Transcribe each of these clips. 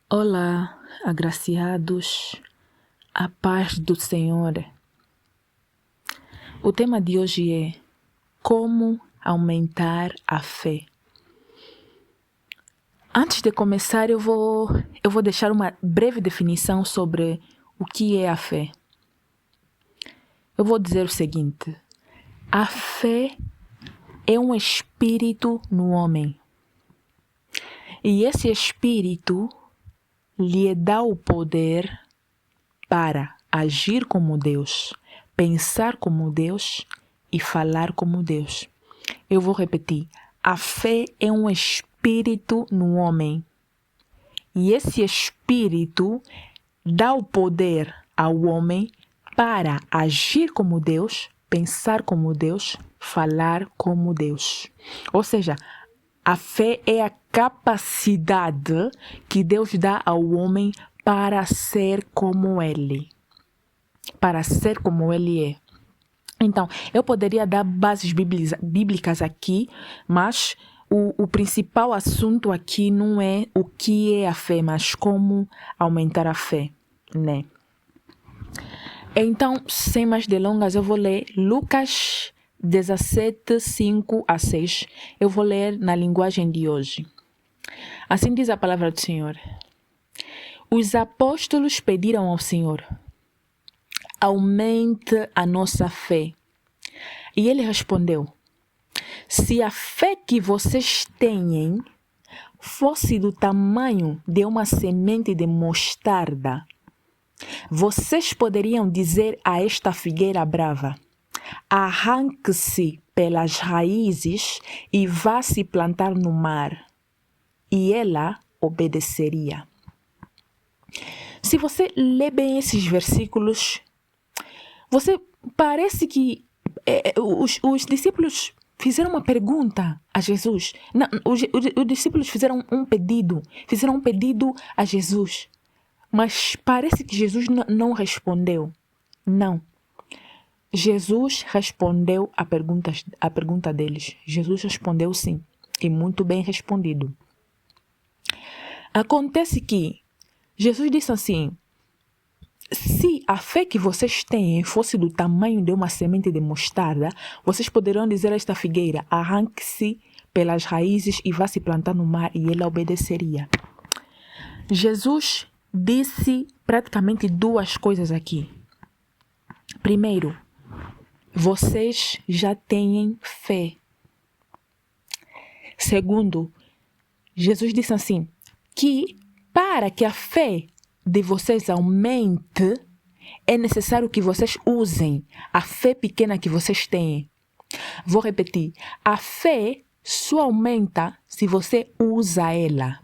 Olá, agraciados, a paz do Senhor. O tema de hoje é como aumentar a fé. Antes de começar, eu vou deixar uma breve definição sobre o que é a fé. Eu vou dizer o seguinte: a fé é um espírito no homem. E esse espírito lhe dá o poder para agir como Deus, pensar como Deus e falar como Deus. Eu vou repetir. A fé é um espírito no homem. E esse espírito dá o poder ao homem para agir como Deus, pensar como Deus, falar como Deus. Ou seja, a fé é a capacidade que Deus dá ao homem para ser como Ele. Para ser como Ele é. Então, eu poderia dar bases bíblicas aqui, mas o principal assunto aqui não é o que é a fé, mas como aumentar a fé, né? Então, sem mais delongas, eu vou ler Lucas 17, 5 a 6. Eu vou ler na linguagem de hoje. Assim diz a palavra do Senhor. Os apóstolos pediram ao Senhor: aumente a nossa fé. E ele respondeu: se a fé que vocês têm fosse do tamanho de uma semente de mostarda, vocês poderiam dizer a esta figueira brava: arranque-se pelas raízes e vá se plantar no mar. E ela obedeceria. Se você lê bem esses versículos, você parece que os discípulos fizeram uma pergunta a Jesus. Não, os discípulos fizeram um pedido a Jesus. Mas parece que Jesus não respondeu. Não. Jesus respondeu a pergunta deles. Jesus respondeu sim. E muito bem respondido. Acontece que Jesus disse assim: se a fé que vocês têm fosse do tamanho de uma semente de mostarda, vocês poderiam dizer a esta figueira: arranque-se pelas raízes e vá se plantar no mar, e ela obedeceria. Jesus disse praticamente duas coisas aqui. Primeiro, vocês já têm fé. Segundo, Jesus disse assim, que para que a fé de vocês aumente, é necessário que vocês usem a fé pequena que vocês têm. Vou repetir. A fé só aumenta se você usa ela.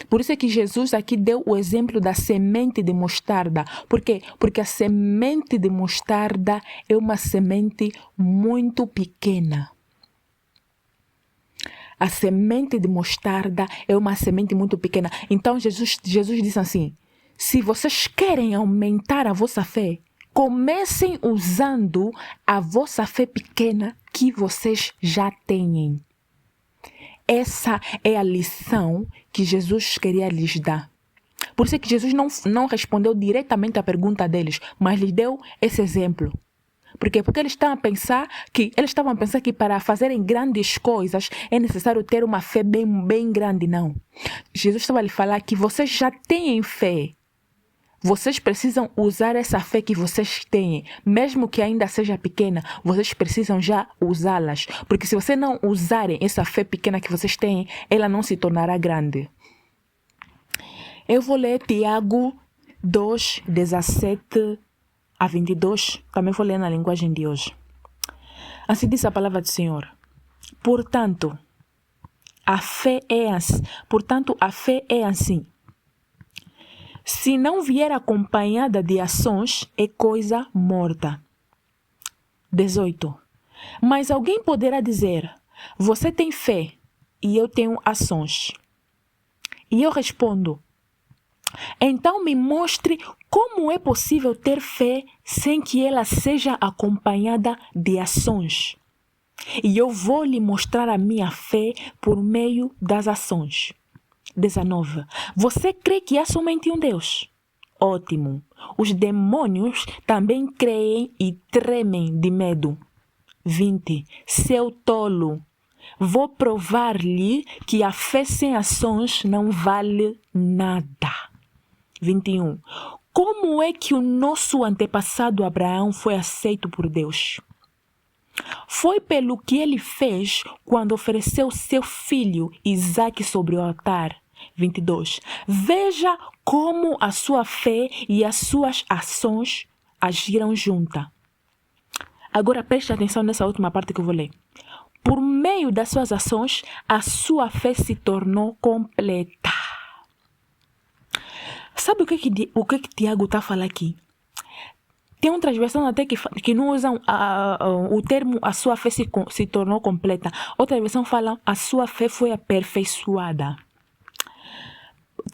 Por isso é que Jesus aqui deu o exemplo da semente de mostarda. Por quê? Porque a semente de mostarda é uma semente muito pequena. A semente de mostarda é uma semente muito pequena. Então Jesus disse assim: se vocês querem aumentar a vossa fé, comecem usando a vossa fé pequena que vocês já têm. Essa é a lição que Jesus queria lhes dar. Por isso é que Jesus não respondeu diretamente à pergunta deles, mas lhes deu esse exemplo. Por quê? Porque eles estavam a pensar que para fazerem grandes coisas é necessário ter uma fé bem grande, não. Jesus estava a lhe falar que vocês já têm fé. Vocês precisam usar essa fé que vocês têm, mesmo que ainda seja pequena, vocês precisam já usá-las. Porque se vocês não usarem essa fé pequena que vocês têm, ela não se tornará grande. Eu vou ler Tiago 2, 17 a 22, também vou ler na linguagem de hoje. Assim diz a palavra do Senhor. Portanto, a fé é assim. Se não vier acompanhada de ações, é coisa morta. 18. Mas alguém poderá dizer: você tem fé e eu tenho ações. E eu respondo: então me mostre como é possível ter fé sem que ela seja acompanhada de ações. E eu vou lhe mostrar a minha fé por meio das ações. 19. Você crê que há somente um Deus? Ótimo. Os demônios também creem e tremem de medo. 20. Seu tolo. Vou provar-lhe que a fé sem ações não vale nada. 21. Como é que o nosso antepassado Abraão foi aceito por Deus? Foi pelo que ele fez quando ofereceu seu filho Isaque sobre o altar. 22. Veja como a sua fé e as suas ações agiram juntas. Agora preste atenção nessa última parte que eu vou ler. Por meio das suas ações, a sua fé se tornou completa. Sabe o que Tiago está a falar aqui? Tem outras versões até que não usam o termo a sua fé se tornou completa. Outra versão fala a sua fé foi aperfeiçoada.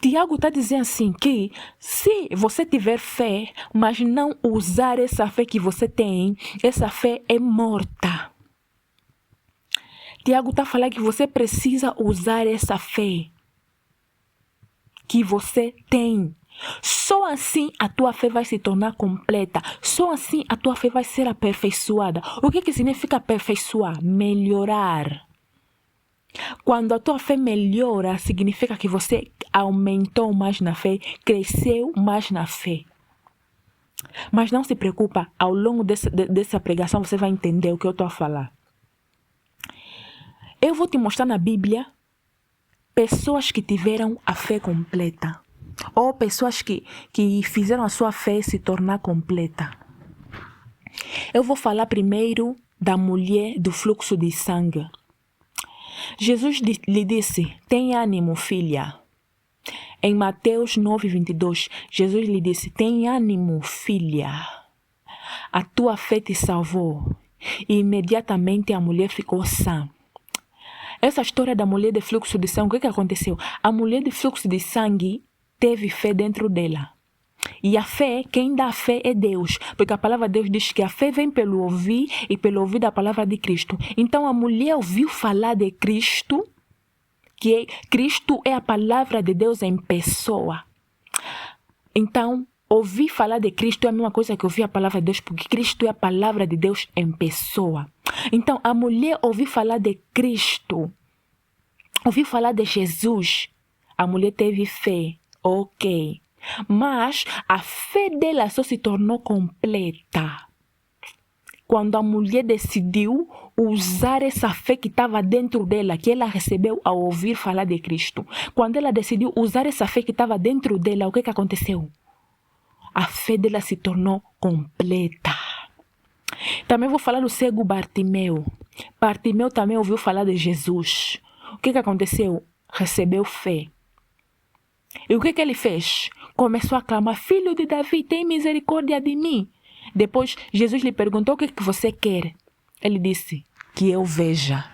Tiago está dizendo assim que se você tiver fé, mas não usar essa fé que você tem, essa fé é morta. Tiago está falando que você precisa usar essa fé que você tem. Só assim a tua fé vai se tornar completa. Só assim a tua fé vai ser aperfeiçoada. O que significa aperfeiçoar? Melhorar. Quando a tua fé melhora, significa que você aumentou mais na fé, cresceu mais na fé. Mas não se preocupa, ao longo dessa pregação você vai entender o que eu estou a falar. Eu vou te mostrar na Bíblia pessoas que tiveram a fé completa. Ou pessoas que fizeram a sua fé se tornar completa. Eu vou falar primeiro da mulher do fluxo de sangue. Jesus lhe disse, tem ânimo, filha. Em Mateus 9:22, Jesus lhe disse, tem ânimo, filha. A tua fé te salvou. E imediatamente a mulher ficou sã. Essa história da mulher de fluxo de sangue, o que aconteceu? A mulher de fluxo de sangue teve fé dentro dela. E a fé, quem dá a fé é Deus. Porque a palavra de Deus diz que a fé vem pelo ouvir e pelo ouvir da palavra de Cristo. Então a mulher ouviu falar de Cristo, que Cristo é a palavra de Deus em pessoa. Então, ouvir falar de Cristo é a mesma coisa que ouvir a palavra de Deus, porque Cristo é a palavra de Deus em pessoa. Então, a mulher ouviu falar de Cristo, ouviu falar de Jesus. A mulher teve fé, ok. Mas a fé dela só se tornou completa quando a mulher decidiu usar essa fé que estava dentro dela, que ela recebeu ao ouvir falar de Cristo. Quando ela decidiu usar essa fé que estava dentro dela, o que aconteceu? A fé dela se tornou completa. Também vou falar do cego Bartimeu. Bartimeu também ouviu falar de Jesus. O que aconteceu? Recebeu fé. E o que ele fez? Começou a clamar, filho de Davi, tem misericórdia de mim. Depois, Jesus lhe perguntou, o que você quer? Ele disse, que eu veja.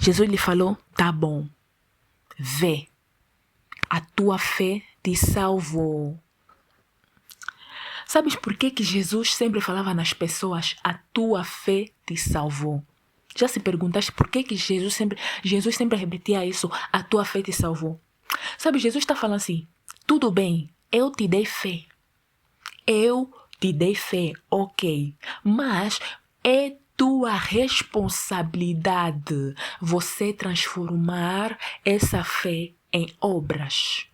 Jesus lhe falou, tá bom, vê, a tua fé te salvou. Sabes por que Jesus sempre falava nas pessoas, a tua fé te salvou? Já se perguntaste por que Jesus sempre repetia isso, a tua fé te salvou? Sabe, Jesus está falando assim, tudo bem, eu te dei fé. Eu te dei fé, ok. Mas é tua responsabilidade você transformar essa fé em obras.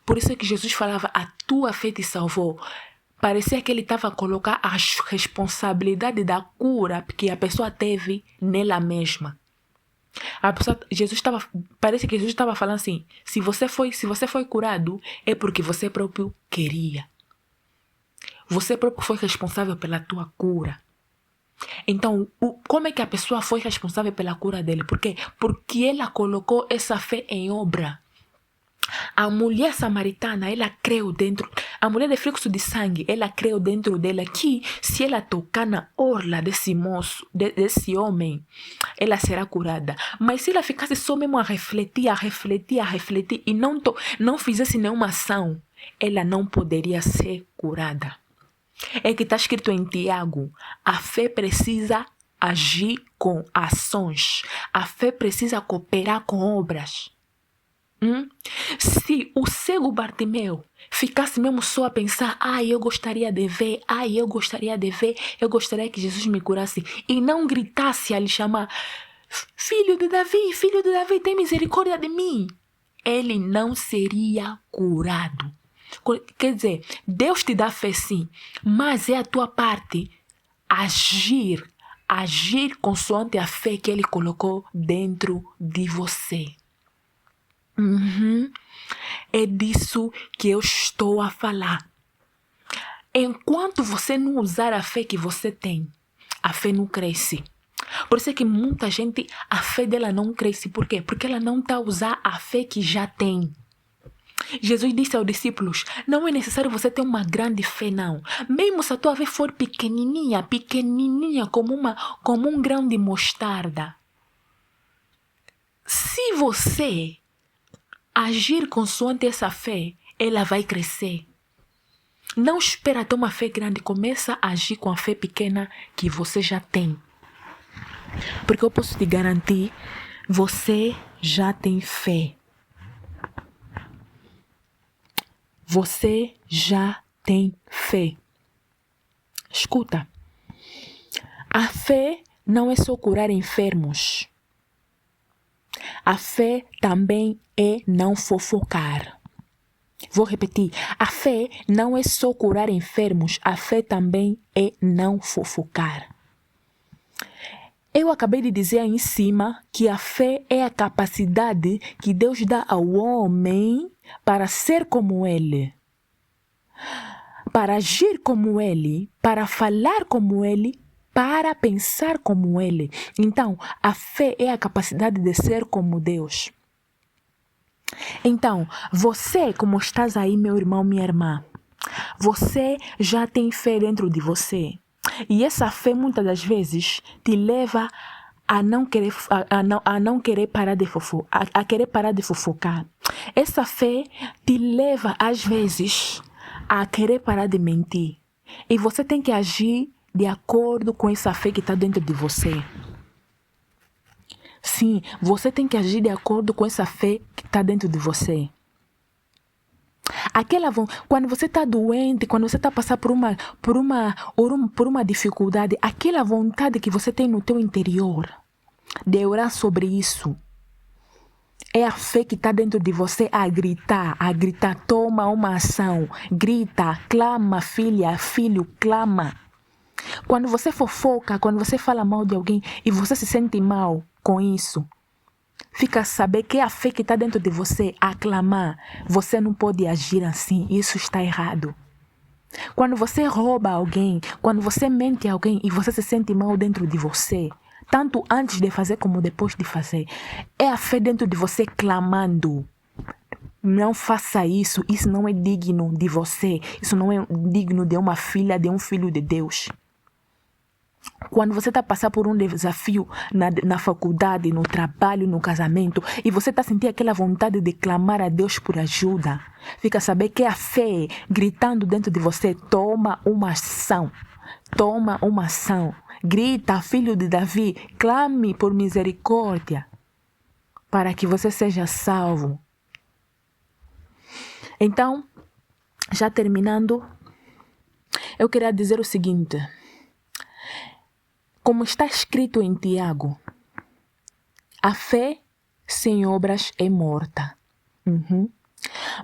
Por isso é que Jesus falava, a tua fé te salvou. Parecia que ele estava a colocar a responsabilidade da cura que a pessoa teve nela mesma. Parece que Jesus estava falando assim, se você foi curado, é porque você próprio queria. Você próprio foi responsável pela tua cura. Então, como é que a pessoa foi responsável pela cura dele? Por quê? Porque ela colocou essa fé em obra. A mulher samaritana, ela creu dentro, a mulher de fluxo de sangue, ela creu dentro dela que se ela tocar na orla desse moço, desse homem, ela será curada. Mas se ela ficasse só mesmo a refletir e não fizesse nenhuma ação, ela não poderia ser curada. É que está escrito em Tiago, a fé precisa agir com ações, a fé precisa cooperar com obras. Se o cego Bartimeu ficasse mesmo só a pensar, eu gostaria de ver, eu gostaria de ver, eu gostaria que Jesus me curasse, e não gritasse a lhe chamar, filho de Davi, tem misericórdia de mim, ele não seria curado. Quer dizer, Deus te dá fé sim, mas é a tua parte agir consoante a fé que Ele colocou dentro de você. É disso que eu estou a falar. Enquanto você não usar a fé que você tem, a fé não cresce. Por isso é que muita gente, a fé dela não cresce. Por quê? Porque ela não está a usar a fé que já tem. Jesus disse aos discípulos, não é necessário você ter uma grande fé, não. Mesmo se a tua fé for pequenininha como um grão de mostarda. Se você agir consoante essa fé, ela vai crescer. Não espera ter uma fé grande, começa a agir com a fé pequena que você já tem. Porque eu posso te garantir, você já tem fé. Você já tem fé. Escuta, a fé não é só curar enfermos. A fé também é não fofocar. Vou repetir, a fé não é só curar enfermos, a fé também é não fofocar. Eu acabei de dizer aí em cima que a fé é a capacidade que Deus dá ao homem para ser como Ele, para agir como Ele, para falar como Ele, para pensar como Ele. Então, a fé é a capacidade de ser como Deus. Então, você, como estás aí, meu irmão, minha irmã, você já tem fé dentro de você. E essa fé, muitas das vezes, te leva a não querer parar de fofocar. Essa fé te leva, às vezes, a querer parar de mentir. E você tem que agir de acordo com essa fé que está dentro de você. Sim, você tem que agir de acordo com essa fé que está dentro de você. Quando você está doente, quando você está passando por uma dificuldade, aquela vontade que você tem no teu interior de orar sobre isso, é a fé que está dentro de você a gritar, toma uma ação, grita, clama, filho, clama. Quando você fofoca, quando você fala mal de alguém e você se sente mal com isso, fica a saber que é a fé que está dentro de você a clamar. Você não pode agir assim, isso está errado. Quando você rouba alguém, quando você mente a alguém e você se sente mal dentro de você, tanto antes de fazer como depois de fazer, é a fé dentro de você clamando. Não faça isso, isso não é digno de você, isso não é digno de uma filha, de um filho de Deus. Quando você está passando por um desafio na faculdade, no trabalho, no casamento, e você está sentindo aquela vontade de clamar a Deus por ajuda, fica a saber que a fé gritando dentro de você, toma uma ação. Toma uma ação. Grita, filho de Davi, clame por misericórdia, para que você seja salvo. Então, já terminando, eu queria dizer o seguinte. Como está escrito em Tiago, a fé sem obras é morta.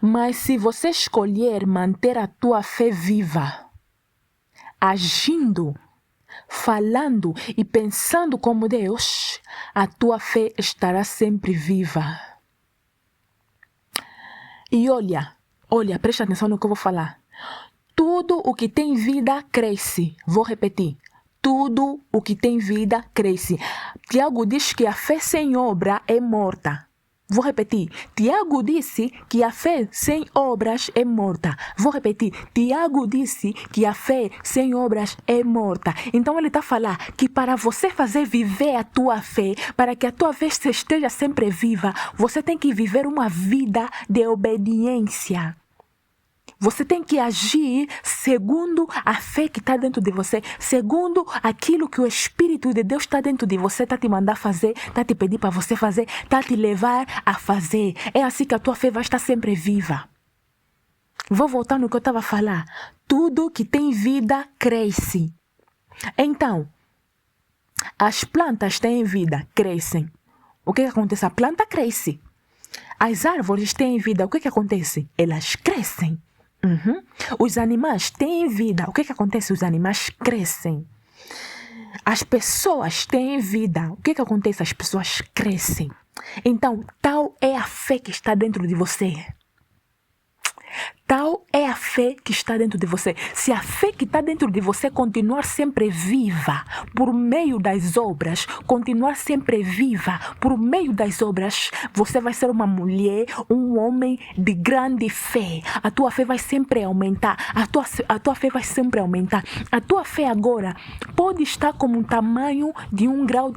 Mas se você escolher manter a tua fé viva, agindo, falando e pensando como Deus, a tua fé estará sempre viva. E olha, presta atenção no que eu vou falar. Tudo o que tem vida cresce. Vou repetir. Tudo o que tem vida cresce. Tiago diz que a fé sem obra é morta. Vou repetir. Tiago disse que a fé sem obras é morta. Vou repetir. Tiago disse que a fé sem obras é morta. Então ele está a falar que para você fazer viver a tua fé, para que a tua fé esteja sempre viva, você tem que viver uma vida de obediência. Você tem que agir segundo a fé que está dentro de você, segundo aquilo que o Espírito de Deus está dentro de você, está te mandar fazer, está te pedir para você fazer, está te levar a fazer. É assim que a tua fé vai estar sempre viva. Vou voltar no que eu estava a falar. Tudo que tem vida cresce. Então, as plantas têm vida, crescem. O que acontece? A planta cresce. As árvores têm vida, o que acontece? Elas crescem. Os animais têm vida. O que acontece? Os animais crescem. As pessoas têm vida. O que acontece? As pessoas crescem. Então, tal é a fé que está dentro de você. Tal é a fé que está dentro de você. Se a fé que está dentro de você continuar sempre viva por meio das obras, continuar sempre viva por meio das obras, você vai ser uma mulher, um homem de grande fé. A tua fé vai sempre aumentar. A tua fé vai sempre aumentar. A tua fé agora pode estar como o tamanho de um grão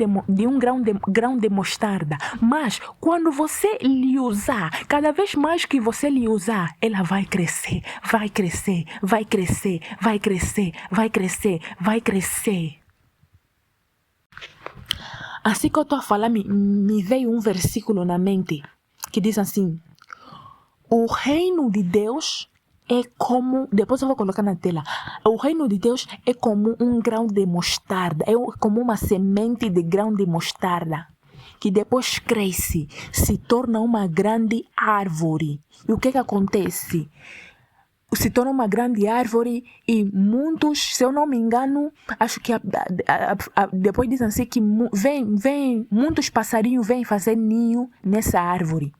de mostarda. Mas quando você lhe usar, cada vez mais que você lhe usar, ela vai crescer, vai crescer, vai crescer, vai crescer, vai crescer, vai crescer. Assim que eu estou a falar, me veio um versículo na mente que diz assim: o reino de Deus é como, depois eu vou colocar na tela, o reino de Deus é como um grão de mostarda, é como uma semente de grão de mostarda, que depois cresce, se torna uma grande árvore. E o que acontece? Se torna uma grande árvore e muitos, se eu não me engano, acho que depois dizem assim que muitos passarinhos vêm fazer ninho nessa árvore.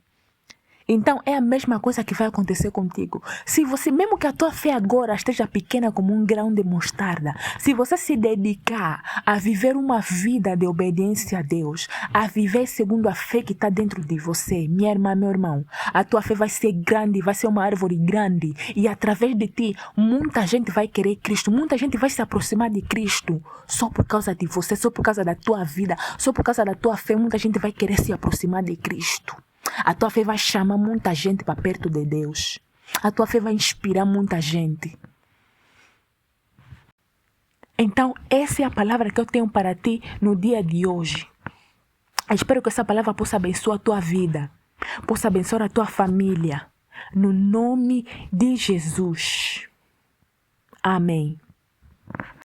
Então é a mesma coisa que vai acontecer contigo. Se você, mesmo que a tua fé agora esteja pequena como um grão de mostarda, se você se dedicar a viver uma vida de obediência a Deus, a viver segundo a fé que está dentro de você, minha irmã, meu irmão, a tua fé vai ser grande, vai ser uma árvore grande, e através de ti muita gente vai querer Cristo, muita gente vai se aproximar de Cristo só por causa de você, só por causa da tua vida, só por causa da tua fé. Muita gente vai querer se aproximar de Cristo. A tua fé vai chamar muita gente para perto de Deus. A tua fé vai inspirar muita gente. Então, essa é a palavra que eu tenho para ti no dia de hoje. Eu espero que essa palavra possa abençoar a tua vida, possa abençoar a tua família. No nome de Jesus. Amém.